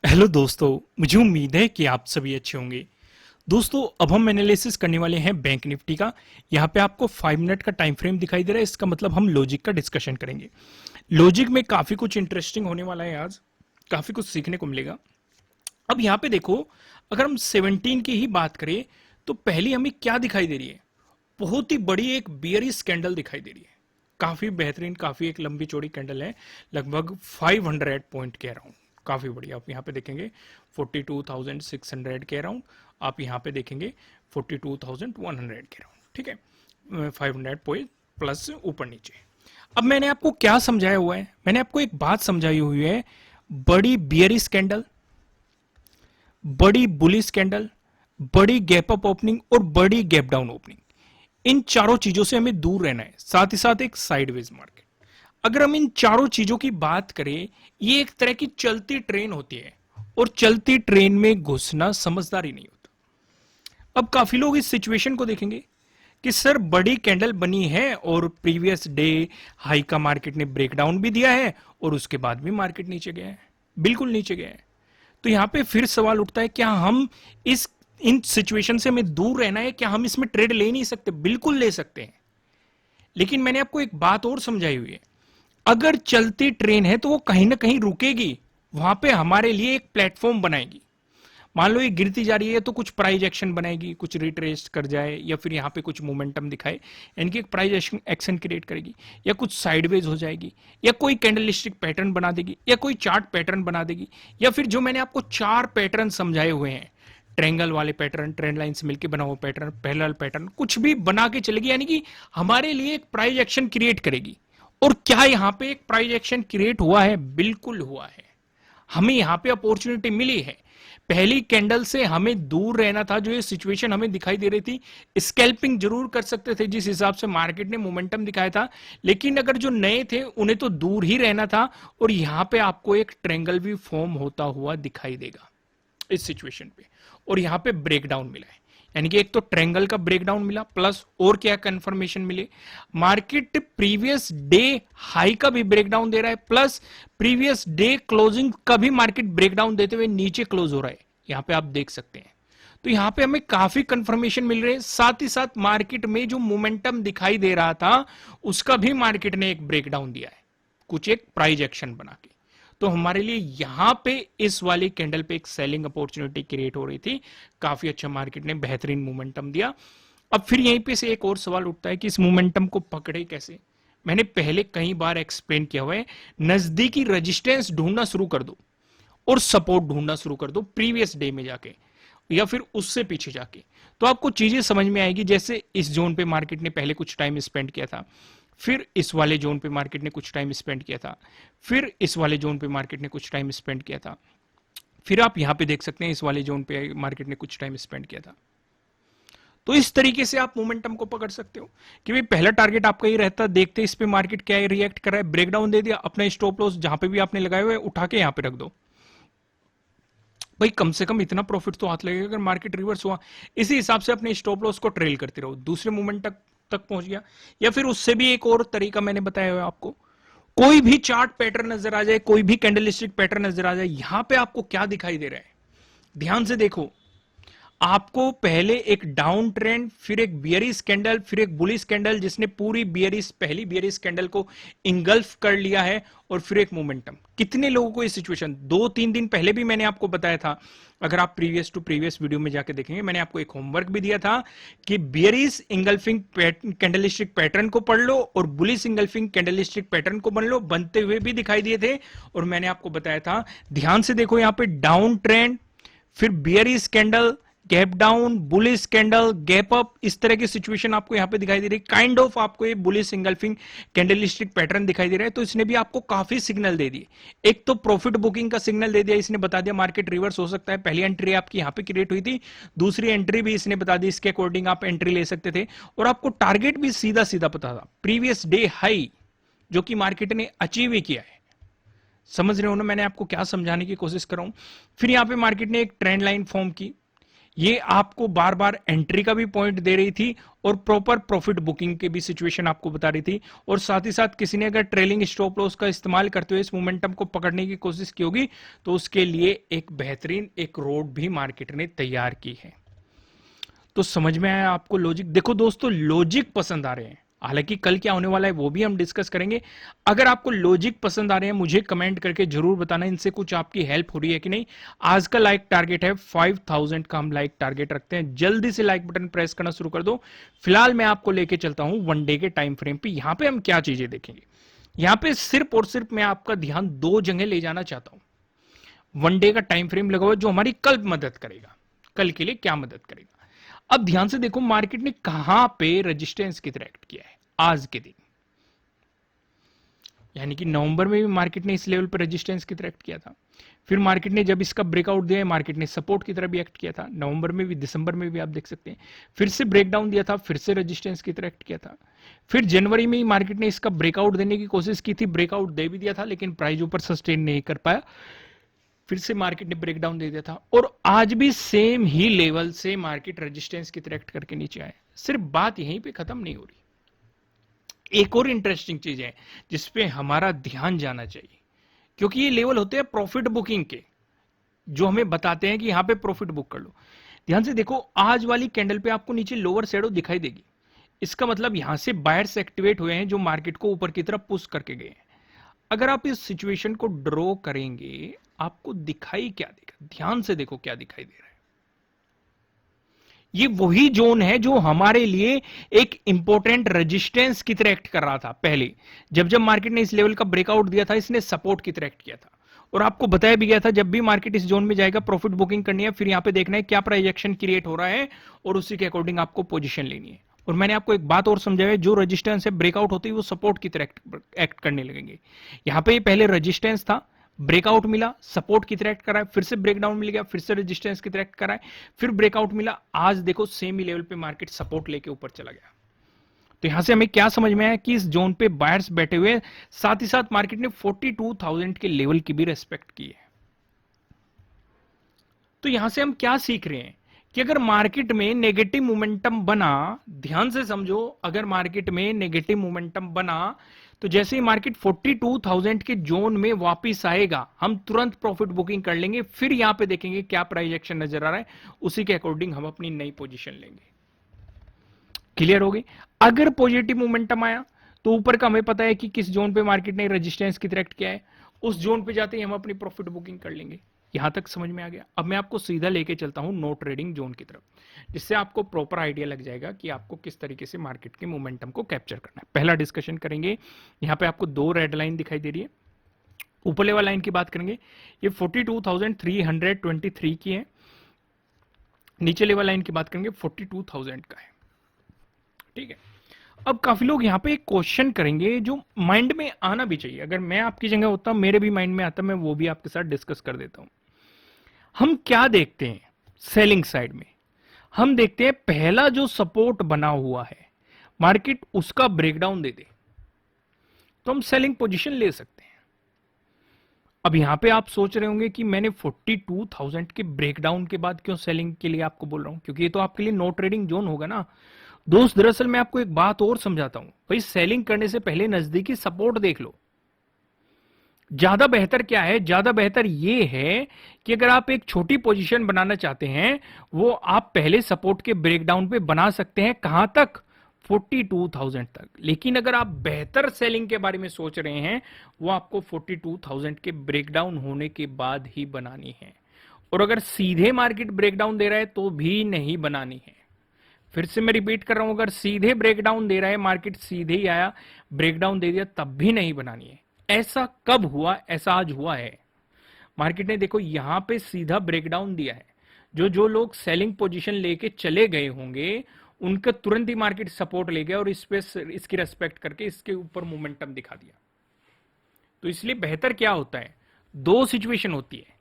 Hello दोस्तों। मुझे उम्मीद है कि आप सभी अच्छे होंगे। दोस्तों, अब हम एनालिसिस करने वाले हैं बैंक निफ्टी का। यहाँ पे आपको 5 मिनट का टाइम फ्रेम दिखाई दे रहा है। इसका मतलब हम लॉजिक का डिस्कशन करेंगे। लॉजिक में काफी कुछ इंटरेस्टिंग होने वाला है आज। काफी कुछ सीखने को मिलेगा। अब यहाँ पे देखो, अगर हम 17 की ही बात करें तो पहली हमें क्या दिखाई दे रही है? बहुत ही बड़ी एक बियरिश कैंडल दिखाई दे रही है। काफी बेहतरीन, काफी एक लंबी चौड़ी कैंडल है, लगभग 500 पॉइंट के अराउंड। काफी बढ़िया। आप यहाँ पे देखेंगे 42,600 के अराउंड। आप यहाँ पे देखेंगे 42,100 के अराउंड। ठीक है, 500 पॉइंट प्लस ऊपर नीचे। अब मैंने आपको क्या समझाया हुआ है? मैंने आपको एक बात समझाई हुई है। बड़ी बियरिश कैंडल, बड़ी बुलिश कैंडल, बड़ी गैप अप ओपनिंग और बड़ी गैप डाउन ओपनिंग, इन चारों चीजों से हमें दूर रहना है। साथ ही साथ एक साइडवेज मार्केट। अगर हम इन चारों चीजों की बात करें, ये एक तरह की चलती ट्रेन होती है और चलती ट्रेन में घुसना समझदारी नहीं होता। अब काफी लोग इस सिचुएशन को देखेंगे कि सर बड़ी कैंडल बनी है और प्रीवियस डे हाई का मार्केट ने ब्रेकडाउन भी दिया है और उसके बाद भी मार्केट नीचे गया है, बिल्कुल नीचे गया है। तो यहां पे फिर सवाल उठता है, क्या हम इस इन सिचुएशन से हमें दूर रहना है? क्या हम इसमें ट्रेड ले नहीं सकते? बिल्कुल ले सकते हैं। लेकिन मैंने आपको एक बात और समझाई हुई है। अगर चलती ट्रेन है तो वो कहीं ना कहीं रुकेगी, वहां पे हमारे लिए एक प्लेटफॉर्म बनाएगी। मान लो ये गिरती जा रही है तो कुछ प्राइस एक्शन बनाएगी, कुछ रिट्रेस कर जाए या फिर यहां पे कुछ मोमेंटम दिखाए, यानी कि एक प्राइस एक्शन क्रिएट करेगी, या कुछ साइडवेज हो जाएगी, या कोई कैंडलस्टिक पैटर्न बना देगी, या कोई चार्ट पैटर्न बना देगी, या फिर जो मैंने आपको चार पैटर्न समझाए हुए हैं, ट्रेंगल वाले पैटर्न, ट्रेंड लाइन से मिलकर बना हुआ पैटर्न, पैरेलल पैटर्न, कुछ भी बना के चलेगी, यानी कि हमारे लिए एक प्राइस एक्शन क्रिएट करेगी। और क्या यहां पे एक प्राइस एक्शन क्रिएट हुआ है? बिल्कुल हुआ है। हमें यहां पे अपॉर्चुनिटी मिली है। पहली कैंडल से हमें दूर रहना था। जो ये सिचुएशन हमें दिखाई दे रही थी, स्कैल्पिंग जरूर कर सकते थे जिस हिसाब से मार्केट ने मोमेंटम दिखाया था, लेकिन अगर जो नए थे उन्हें तो दूर ही रहना था। और यहां पे आपको एक ट्रेंगल भी फॉर्म होता हुआ दिखाई देगा इस सिचुएशन पे। और यहां पे ब्रेकडाउन मिला है, यानी कि एक तो ट्रेंगल का ब्रेकडाउन मिला, प्लस और क्या कंफर्मेशन मिले, मार्केट प्रीवियस डे हाई का भी ब्रेकडाउन दे रहा है, प्लस प्रीवियस डे क्लोजिंग का भी मार्केट ब्रेकडाउन देते हुए नीचे क्लोज हो रहा है। यहां पे आप देख सकते हैं। तो यहां पे हमें काफी कंफर्मेशन मिल रही है। साथ ही साथ मार्केट में जो मोमेंटम दिखाई दे रहा था उसका भी मार्केट ने एक ब्रेकडाउन दिया है, कुछ एक प्राइस एक्शन बना के। तो हमारे लिए यहां पे इस वाली कैंडल पे एक सेलिंग अपॉर्चुनिटी क्रिएट हो रही थी। काफी अच्छा मार्केट ने बेहतरीन मोमेंटम दिया। अब फिर यहीं पे से एक और सवाल उठता है कि इस मोमेंटम को पकड़े कैसे? मैंने पहले कई बार एक्सप्लेन किया हुआ है, नजदीकी रेजिस्टेंस ढूंढना शुरू कर दो और सपोर्ट ढूंढना शुरू कर दो प्रीवियस डे में जाके या फिर उससे पीछे जाके, तो आपको चीजें समझ में आएगी। जैसे इस जोन पे मार्केट ने पहले कुछ टाइम स्पेंड किया था, फिर इस वाले जोन पे मार्केट ने कुछ टाइम स्पेंड किया था, फिर इस वाले जोन पे मार्केट ने कुछ टाइम स्पेंड किया था, फिर आप यहां पे देख सकते हैं इस वाले जोन पे मार्केट ने कुछ टाइम स्पेंड किया था। तो इस तरीके से आप मोमेंटम को पकड़ सकते हो कि भाई पहला टारगेट आपका ही रहता, देखते इस पे मार्केट क्या रिएक्ट कर रहा है, ब्रेकडाउन दे दिया, अपना स्टॉप लॉस जहां पे भी आपने लगाए हुए उठा के यहां पे रख दो। भाई कम से कम इतना प्रॉफिट तो हाथ लगेगा अगर मार्केट रिवर्स हुआ। इसी हिसाब से अपने स्टॉप लॉस को ट्रेल करते रहो, दूसरे मोमेंट तक पहुंच गया। या फिर उससे भी एक और तरीका मैंने बताया हुआ आपको, कोई भी चार्ट पैटर्न नजर आ जाए, कोई भी कैंडलस्टिक पैटर्न नजर आ जाए, यहां पे आपको क्या दिखाई दे रहा है? ध्यान से देखो। आपको पहले एक डाउन ट्रेंड, फिर एक बियरिश कैंडल, फिर एक बुलिश कैंडल जिसने पूरी बियरिश, पहली बियरिश कैंडल को इंगल्फ कर लिया है, और फिर एक मोमेंटम। कितने लोगों को ये सिचुएशन 2-3 दिन पहले भी मैंने आपको बताया था। अगर आप प्रीवियस टू प्रीवियस वीडियो में जाके देखेंगे, मैंने आपको एक होमवर्क भी दिया था कि बियरिश इंगल्फिंग कैंडलस्टिक पैटर्न को पढ़ लो और बुलिश इंगल्फिंग कैंडलस्टिक पैटर्न को बन लो, बनते हुए भी दिखाई दिए थे। और मैंने आपको बताया था, ध्यान से देखो, यहां पे डाउन ट्रेंड, फिर bearish candle, gap down, bullish candle, gap up, इस तरह की सिचुएशन आपको यहां पे दिखाई दे रही है। काइंड ऑफ आपको ये बुलिश इंगल्फिंग कैंडलस्टिक पैटर्न दिखाई दे रहा है। तो इसने भी आपको काफी सिग्नल दे दिए। एक तो प्रॉफिट बुकिंग का सिग्नल दे दिया, इसने बता दिया मार्केट रिवर्स हो सकता है। पहली एंट्री आपकी यहां पे क्रिएट हुई थी, दूसरी एंट्री भी इसने बता दी, इसके अकॉर्डिंग आप एंट्री ले सकते थे। और आपको टारगेट भी सीधा सीधा पता था, प्रीवियस डे हाई जो कि मार्केट ने अचीव ही किया है। समझ रहे हो ना मैंने आपको क्या समझाने की कोशिश कर रहा हूं? फिर यहां पे मार्केट ने एक ट्रेंड लाइन फॉर्म की, ये आपको बार बार एंट्री का भी पॉइंट दे रही थी और प्रॉपर प्रॉफिट बुकिंग की भी सिचुएशन आपको बता रही थी, और साथ ही साथ किसी ने अगर ट्रेलिंग स्टॉप लॉस का इस्तेमाल करते हुए इस मोमेंटम को पकड़ने की कोशिश की होगी तो उसके लिए एक बेहतरीन एक रोड भी मार्केट ने तैयार की है। तो समझ में आया आपको लॉजिक? देखो दोस्तों, लॉजिक पसंद आ रहे हैं, हालांकि कल क्या होने वाला है वो भी हम डिस्कस करेंगे। अगर आपको लॉजिक पसंद आ रहे हैं मुझे कमेंट करके जरूर बताना, इनसे कुछ आपकी हेल्प हो रही है कि नहीं। आज का लाइक टारगेट है 5000 का, हम लाइक टारगेट रखते हैं, जल्दी से लाइक बटन प्रेस करना शुरू कर दो। फिलहाल मैं आपको लेके चलता हूं वन डे के टाइम फ्रेम पे। यहां पे हम क्या चीजें देखेंगे, यहां पे सिर्फ और सिर्फ मैं आपका ध्यान दो जगह ले जाना चाहता हूं। वन डे का टाइम फ्रेम लगा हुआ जो हमारी कल मदद करेगा, कल के लिए क्या मदद करेगा। अब ध्यान से देखो मार्केट ने कहां पे रेजिस्टेंस की तरह एक्ट किया है आज के दिन, यानी कि नवंबर में भी मार्केट ने इस लेवल पर रेजिस्टेंस की तरह एक्ट किया था। फिर मार्केट ने जब इसका ब्रेकआउट दिया है मार्केट ने सपोर्ट की तरह भी एक्ट किया था, नवंबर में भी दिसंबर में भी आप देख सकते हैं। फिर से ब्रेकडाउन दिया था, फिर से रेजिस्टेंस की तरह एक्ट किया था। फिर जनवरी में ही मार्केट ने इसका ब्रेकआउट देने की कोशिश की थी, ब्रेकआउट दे भी दिया था लेकिन प्राइस ऊपर सस्टेन नहीं कर पाया, फिर से मार्केट ने ब्रेकडाउन दे दिया था, और आज भी सेम ही लेवल से मार्केट रेजिस्टेंस की तरह एक्ट करके नीचे आए। सिर्फ बात यहीं पे खत्म नहीं हो रही, एक और इंटरेस्टिंग चीज है जिसपे हमारा ध्यान जाना चाहिए, क्योंकि ये लेवल होते हैं प्रॉफिट बुकिंग के, जो हमें बताते हैं कि यहां पे प्रॉफिट बुक कर लो। ध्यान से देखो आज वाली कैंडल पे आपको नीचे लोअर शैडो दिखाई देगी, इसका मतलब यहां से बायर्स एक्टिवेट हुए हैं जो मार्केट को ऊपर की तरफ पुश करके गए हैं। अगर आप इस सिचुएशन को ड्रॉ करेंगे आपको दिखाई क्या देगा, ध्यान से देखो क्या दिखाई दे रहा है। ये वही जोन है जो हमारे लिए एक इंपॉर्टेंट रेजिस्टेंस की तरह एक्ट कर रहा था पहले, जब जब मार्केट ने इस लेवल का ब्रेकआउट दिया था इसने सपोर्ट की तरह एक्ट किया था, और आपको बताया भी गया था जब भी मार्केट इस जोन में जाएगा प्रॉफिट बुकिंग करनी है, फिर यहां पे देखना है क्या प्राइस एक्शन क्रिएट हो रहा है और उसी के अकॉर्डिंग आपको पोजीशन लेनी है। और मैंने आपको एक बात और समझाया, जो रेजिस्टेंस है ब्रेकआउट होती है वो सपोर्ट की तरह एक्ट करने लगेंगे। यहां पे पहले रेजिस्टेंस था, ब्रेकआउट मिला, सपोर्ट की तरह एक्ट कर रहा है, फिर से ब्रेकडाउन मिल गया, फिर से रेजिस्टेंस की तरह एक्ट कर रहा है, फिर ब्रेकआउट मिला, आज देखो सेम ही लेवल पे मार्केट सपोर्ट लेके ऊपर चला गया। तो यहां से हमें क्या समझ में आया कि इस जोन पे बायर्स बैठे हुए, साथ ही साथ मार्केट ने 42,000 के लेवल की भी रेस्पेक्ट की है। तो यहां से हम क्या सीख रहे हैं कि अगर मार्केट में नेगेटिव मोमेंटम बना, ध्यान से समझो, अगर मार्केट में नेगेटिव मोमेंटम बना तो जैसे ही मार्केट 42,000 के जोन में वापस आएगा हम तुरंत प्रॉफिट बुकिंग कर लेंगे, फिर यहां पे देखेंगे क्या प्राइस एक्शन नजर आ रहा है, उसी के अकॉर्डिंग हम अपनी नई पोजीशन लेंगे। क्लियर हो गई? अगर पॉजिटिव मोमेंटम आया तो ऊपर का हमें पता है कि किस जोन पे मार्केट ने रेजिस्टेंस की तरह एक्ट किया है, उस जोन पे जाते ही हम अपनी प्रॉफिट बुकिंग कर लेंगे। यहां तक समझ में आ गया? अब मैं आपको सीधा लेके चलता हूं नो ट्रेडिंग जोन की तरफ, जिससे आपको प्रॉपर आइडिया लग जाएगा कि आपको किस तरीके से मार्केट के मोमेंटम को कैप्चर करना है। पहला डिस्कशन करेंगे, यहां पे आपको दो रेड लाइन दिखाई दे रही है। ऊपर लेवल लाइन की बात करेंगे, ये 42,323 की है, नीचे लेवल लाइन की बात करेंगे 42,000 का है। ठीक है, अब काफी लोग यहां पे एक क्वेश्चन करेंगे जो माइंड में आना भी चाहिए, अगर मैं आपकी जगह होता मेरे भी माइंड में आता, मैं वो भी आपके साथ डिस्कस कर देता हूं। हम क्या देखते हैं सेलिंग साइड में, हम देखते हैं पहला जो सपोर्ट बना हुआ है मार्केट उसका ब्रेकडाउन दे दे तो हम सेलिंग पोजीशन ले सकते हैं। अब यहां पे आप सोच रहे होंगे कि मैंने 42,000 के ब्रेकडाउन के बाद क्यों सेलिंग के लिए आपको बोल रहा हूं, क्योंकि ये तो आपके लिए नो ट्रेडिंग जोन होगा ना दोस्त। दरअसल मैं आपको एक बात और समझाता हूं, भाई सेलिंग करने से पहले नजदीकी सपोर्ट देख लो। ज्यादा बेहतर क्या है, ज्यादा बेहतर ये है कि अगर आप एक छोटी पोजीशन बनाना चाहते हैं वो आप पहले सपोर्ट के ब्रेकडाउन पे बना सकते हैं, कहां तक, 42,000 तक। लेकिन अगर आप बेहतर सेलिंग के बारे में सोच रहे हैं वो आपको 42,000 के ब्रेकडाउन होने के बाद ही बनानी है, और अगर सीधे मार्केट ब्रेकडाउन दे रहा है तो भी नहीं बनानी है। फिर से मैं रिपीट कर रहा हूं, अगर सीधे ब्रेकडाउन दे रहा है, मार्केट सीधे ही आया ब्रेकडाउन दे दिया, तब भी नहीं बनानी है। ऐसा कब हुआ, ऐसा आज हुआ है। मार्केट ने देखो यहां पे सीधा ब्रेकडाउन दिया है, जो जो लोग सेलिंग पोजीशन लेके चले गए होंगे उनका तुरंत ही मार्केट सपोर्ट ले गया और इस पे इसकी रेस्पेक्ट करके इसके ऊपर मोमेंटम दिखा दिया। तो इसलिए बेहतर क्या होता है, दो सिचुएशन होती है,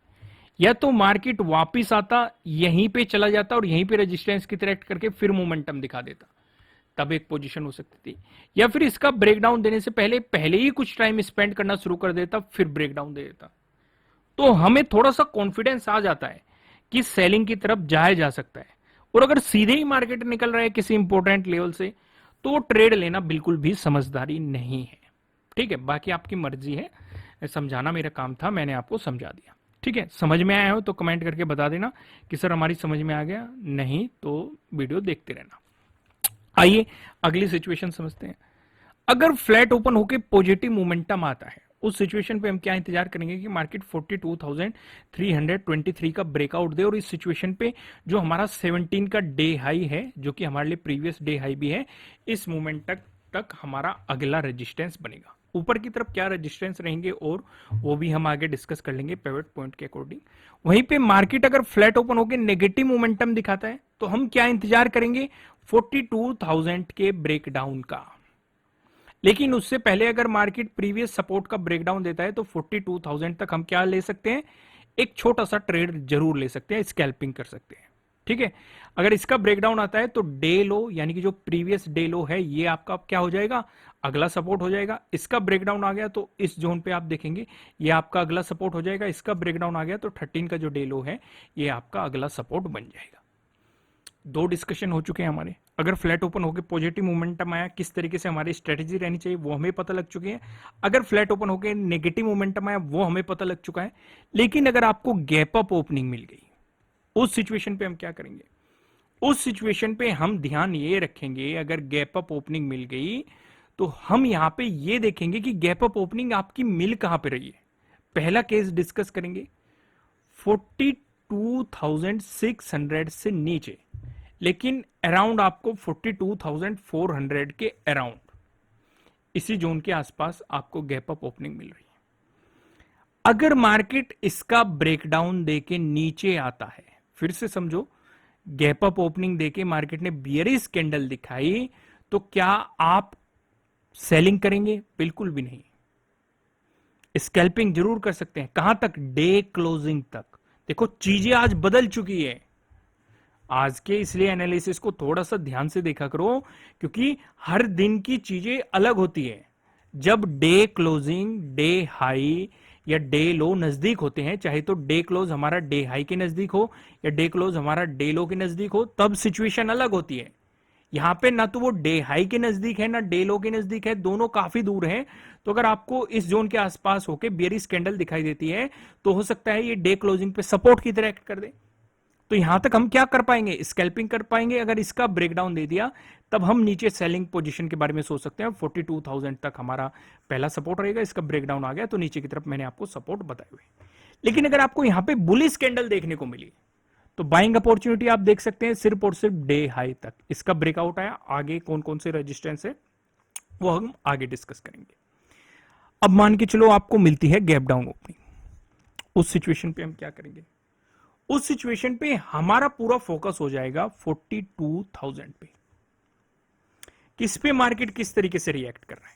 या तो मार्केट वापिस आता यहीं पे चला जाता और यहीं पे रेजिस्टेंस की तरह एक्ट करके फिर मोमेंटम दिखा देता, तब एक पोजीशन हो सकती थी, या फिर इसका ब्रेकडाउन देने से पहले ही कुछ टाइम स्पेंड करना शुरू कर देता फिर ब्रेकडाउन दे देता। तो हमें थोड़ा सा कॉन्फिडेंस आ जाता है कि सेलिंग की तरफ जाया जा सकता है, और अगर सीधे ही मार्केट निकल रहा है किसी इंपॉर्टेंट लेवल से, तो ट्रेड लेना बिल्कुल भी समझदारी नहीं है। ठीक है, बाकी आपकी मर्जी है, समझाना मेरा काम था, मैंने आपको समझा दिया। ठीक है, समझ में आया हो तो कमेंट करके बता देना कि सर हमारी समझ में आ गया, नहीं तो वीडियो देखते रहना। आइए अगली सिचुएशन समझते हैं। अगर फ्लैट ओपन होके पॉजिटिव मोमेंटम आता है, उस सिचुएशन पे हम क्या इंतजार करेंगे कि मार्केट 42,323 का ब्रेकआउट दे, और इस सिचुएशन पे जो हमारा 17 का डे हाई है, जो कि हमारे लिए प्रीवियस डे हाई भी है, इस मोमेंट तक हमारा अगला रेजिस्टेंस बनेगा। ऊपर की तरफ क्या रेजिस्टेंस रहेंगे और वो भी हम आगे डिस्कस कर लेंगे पिवट पॉइंट के अकॉर्डिंग। वहीं पे मार्केट अगर फ्लैट ओपन होकर नेगेटिव मोमेंटम दिखाता है, तो हम क्या इंतजार करेंगे, 42,000 के ब्रेकडाउन का। लेकिन उससे पहले अगर मार्केट प्रीवियस सपोर्ट का ब्रेकडाउन देता है, तो 42,000 तक हम क्या ले सकते हैं, एक छोटा सा ट्रेड जरूर ले सकते हैं, स्कैल्पिंग कर सकते हैं। ठीक है, अगर इसका ब्रेकडाउन आता है तो डे लो, यानी कि जो प्रीवियस डे लो है, ये आपका क्या हो जाएगा, अगला सपोर्ट हो जाएगा। इसका ब्रेकडाउन आ गया तो इस जोन पे आप देखेंगे ये आपका अगला सपोर्ट हो जाएगा। इसका ब्रेकडाउन आ गया तो 13 का जो डे लो है, ये आपका अगला सपोर्ट बन जाएगा। दो डिस्कशन हो चुके हैं हमारे। अगर फ्लैट ओपन होकर पॉजिटिव मोमेंटम आया, किस तरीके से हमारी स्ट्रेटेजी रहनी चाहिए वो हमें पता लग चुकी है। अगर फ्लैट ओपन होकर नेगेटिव मोमेंटम आया, वो हमें पता लग चुका है। लेकिन अगर आपको गैप अप ओपनिंग मिल गई, उस सिचुएशन पे हम क्या करेंगे, उस सिचुएशन पे हम ध्यान ये रखेंगे, अगर गैप अप ओपनिंग मिल गई तो हम यहां पे ये देखेंगे कि गैप अप ओपनिंग आपकी मिल कहां पे रही है। पहला केस डिस्कस करेंगे 42,600 से नीचे, लेकिन अराउंड आपको 42,400 के अराउंड, इसी जोन के आसपास आपको गैप अप ओपनिंग मिल रही है। अगर मार्केट इसका ब्रेकडाउन देके नीचे आता है, फिर से समझो, गैप अप ओपनिंग देके मार्केट ने बियरिश कैंडल दिखाई, तो क्या आप सेलिंग करेंगे? बिल्कुल भी नहीं। स्कैल्पिंग जरूर कर सकते हैं। कहां तक? डे क्लोजिंग तक। देखो चीजें आज बदल चुकी है आज के, इसलिए एनालिसिस को थोड़ा सा ध्यान से देखा करो, क्योंकि हर दिन की चीजें अलग होती है। जब डे क्लोजिंग, डे हाई या डे लो नजदीक होते हैं, चाहे तो डे क्लोज हमारा डे हाई के नजदीक हो या डे क्लोज हमारा डे लो के नजदीक हो, तब सिचुएशन अलग होती है। यहां पे ना तो वो डे हाई के नजदीक है ना डे लो के नजदीक है, दोनों काफी दूर हैं। तो अगर आपको इस जोन के आसपास होके बेयरिश कैंडल दिखाई देती है, तो हो सकता है ये डे क्लोजिंग पे सपोर्ट की तरह एक्ट कर दे। तो यहां तक हम क्या कर पाएंगे? स्कैल्पिंग कर पाएंगे। अगर इसका ब्रेकडाउन दे दिया, तब हम नीचे सेलिंग पोजीशन के बारे में सोच सकते हैं। 42,000 तक हमारा पहला सपोर्ट रहेगा। इसका ब्रेकडाउन आ गया तो नीचे की तरफ मैंने आपको सपोर्ट बताए हुए। लेकिन अगर आपको यहां पे बुलिश कैंडल देखने को मिली, तो बाइंग अपॉर्चुनिटी आप देख सकते हैं सिर्फ और सिर्फ डे हाई तक। इसका ब्रेकआउट आया, आगे कौन कौन से रेजिस्टेंस है वो हम आगे डिस्कस करेंगे। अब मान के चलो आपको मिलती है गैप डाउन ओपनिंग, उस सिचुएशन पे हम क्या करेंगे? उस सिचुएशन पे हमारा पूरा फोकस हो जाएगा 42,000 पे। किस पे मार्केट किस तरीके से रिएक्ट कर रहा है।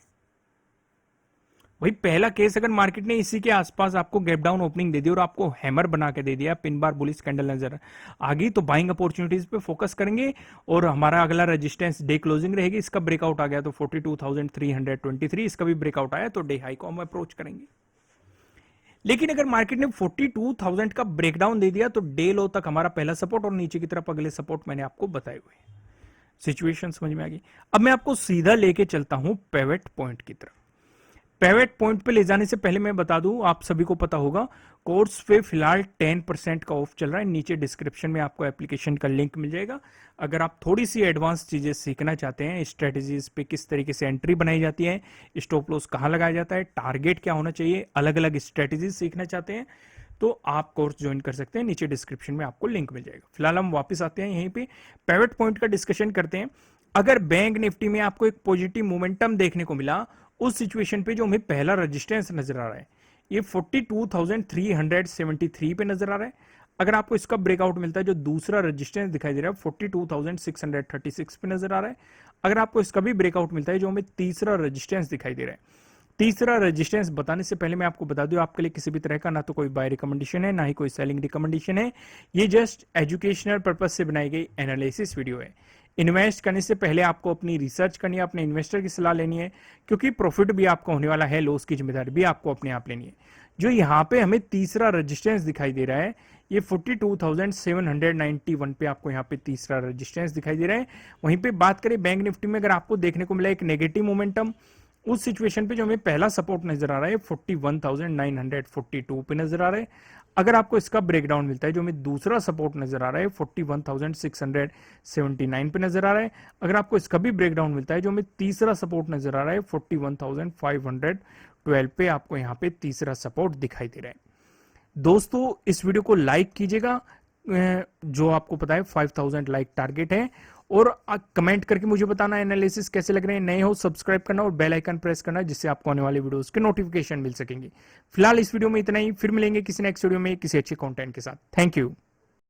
भाई पहला केस, अगर मार्केट ने इसी के आसपास आपको गैप डाउन ओपनिंग दे दी और आपको हैमर बना के दे दिया, पिन बार बुलिश कैंडल नजर आ गई, तो बाइंग अपॉर्चुनिटीज पे फोकस करेंगे और हमारा अगला रेजिस्टेंस डे क्लोजिंग रहेगी। इसका ब्रेकआउट आ गया तो 42,323, इसका भी ब्रेकआउट आया तो डे हाई को हम अप्रोच करेंगे। लेकिन अगर मार्केट ने 42,000 का ब्रेकडाउन दे दिया, तो डे लो तक हमारा पहला सपोर्ट और नीचे की तरफ अगले सपोर्ट मैंने आपको बताए हुए। सिचुएशन समझ में आ गई। अब मैं आपको सीधा लेके चलता हूं पिवट पॉइंट की तरफ। पिवट पॉइंट पे ले जाने से पहले मैं बता दूं, आप सभी को पता होगा कोर्स पे फिलहाल 10% का ऑफ चल रहा है। नीचे डिस्क्रिप्शन में आपको एप्लीकेशन का लिंक मिल जाएगा। अगर आप थोड़ी सी एडवांस चीजें सीखना चाहते हैं, स्ट्रेटेजीज पे किस तरीके से एंट्री बनाई जाती है, स्टॉप लॉस कहां लगाया जाता है, टारगेट क्या होना चाहिए, अलग अलग स्ट्रेटेजीज सीखना चाहते हैं, तो आप कोर्स ज्वाइन कर सकते हैं। नीचे डिस्क्रिप्शन में आपको लिंक मिल जाएगा। फिलहाल हम वापस आते हैं यहीं पे, पिवट पॉइंट का डिस्कशन करते हैं। अगर बैंक निफ्टी में आपको एक पॉजिटिव मोमेंटम देखने को मिला, उस सिचुएशन पे जो हमें पहला रेजिस्टेंस नजर आ रहा है, ये 42,373 पे नजर आ रहा है। अगर आपको इसका ब्रेकआउट मिलता है, जो दूसरा रेजिस्टेंस दिखाई दे रहा है 42,636 पे नजर आ रहा है। अगर आपको इसका भी ब्रेकआउट मिलता है, जो हमें तीसरा रेजिस्टेंस दिखाई दे रहा है। तीसरा रेजिस्टेंस बताने से पहले मैं आपको बता दूं, आपके लिए किसी भी तरह का ना तो कोई बाय रिकमेंडेशन है, ना ही कोई सेलिंग रिकमेंडेशन है। ये जस्ट एजुकेशनल पर्पज से बनाई गई एनालिसिस वीडियो है। इन्वेस्ट करने से पहले आपको अपनी रिसर्च करनी है, अपने इन्वेस्टर की सलाह लेनी है, क्योंकि प्रॉफिट भी आपका होने वाला है, लॉस की जिम्मेदारी भी आपको अपने आप लेनी है। जो यहाँ पे हमें तीसरा रेजिस्टेंस दिखाई दे रहा है, ये 42,791 पे आपको यहाँ पे तीसरा रेजिस्टेंस दिखाई दे रहा है। वहीं पे बात करें बैंक निफ्टी में, अगर आपको देखने को मिला एक नेगेटिव मोमेंटम, उस सिचुएशन पे जो हमें पहला सपोर्ट नजर आ रहा है 41,942 पे नजर आ रहा है। अगर आपको इसका ब्रेकडाउन मिलता है, जो हमें दूसरा सपोर्ट नजर आ रहा है 41,679 पे नजर आ रहा है। अगर आपको इसका भी ब्रेकडाउन मिलता है, जो हमें तीसरा सपोर्ट नजर आ रहा है 41,512 पे आपको यहाँ पे तीसरा सपोर्ट दिखाई दे रहा है। दोस्तों इस वीडियो को लाइक कीजिएगा, जो आपको पता है 5,000 लाइक टारगेट है, और कमेंट करके मुझे बताना एनालिसिस कैसे लग रहे हैं। नए हो सब्सक्राइब करना और बेल आइकन प्रेस करना, जिससे आपको आने वाले वीडियोस के नोटिफिकेशन मिल सकेंगे। फिलहाल इस वीडियो में इतना ही, फिर मिलेंगे किसी नेक्स्ट वीडियो में किसी अच्छे कंटेंट के साथ। Thank you.